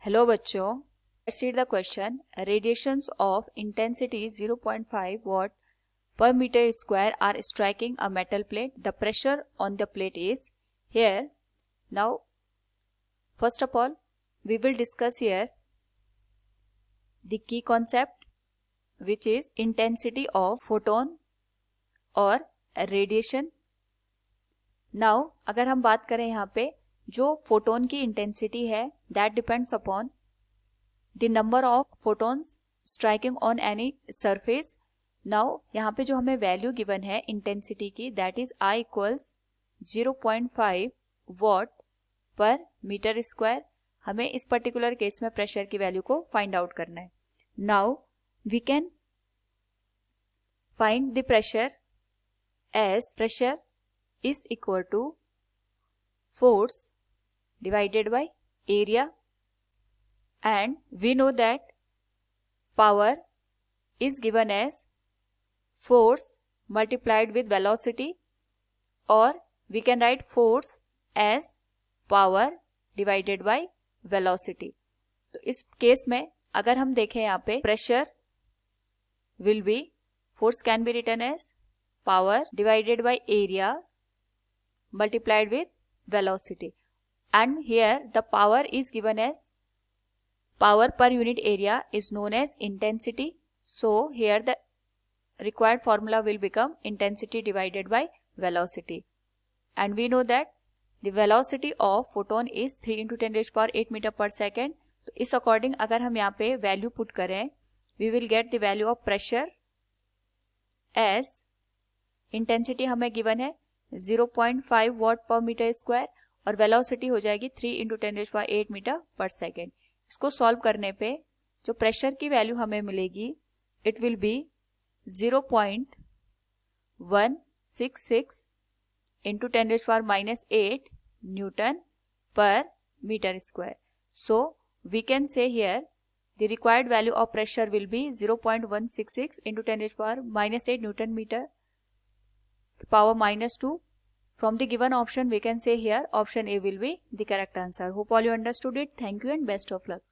Hello बच्चों, let's read the question. Radiations of intensity 0.5 watt per meter square are striking a metal plate. The pressure on the plate is here. Now, first of all, we will discuss here the key concept, which is intensity of photon or radiation. Now, अगर हम बात करें यहाँ पे जो photon की intensity है, that depends upon the number of photons striking on any surface. Now यहाँ पे जो हमें वैल्यू गिवन है इंटेंसिटी की, that is I equals 0.5 watt per metre square. हमें इस पर्टिकुलर केस में प्रेशर की वैल्यू को फाइंड आउट करना है. Now we can find the pressure as pressure is equal to force divided by area, and we know that power is given as force multiplied with velocity, or we can write force as power divided by velocity. तो इस case में अगर हम देखें यहाँ पे pressure will be, force can be written as power divided by area multiplied with velocity, and here the power is given as power per unit area is known as intensity. So here the required formula will become intensity divided by velocity, and we know that the velocity of photon is 3 into 10 raised power 8 meter per second. तो इस according अगर हम यहाँ पे value put करें, we will get the value of pressure as intensity हमें given है 0.5 watt per metre square और वेलोसिटी हो जाएगी 3 इंटू 10 रेज़ पावर 8 मीटर पर सेकेंड. इसको सॉल्व करने पे जो प्रेशर की वैल्यू हमें मिलेगी, it will be 0.166 into 10 raise power -8 newton पर metre square. So we can say here the required value of pressure will be 0.166 into 10 raise power -8 newton metre power -2. From the given option we can say here option A will be the correct answer. Hope all you understood it. Thank you and best of luck.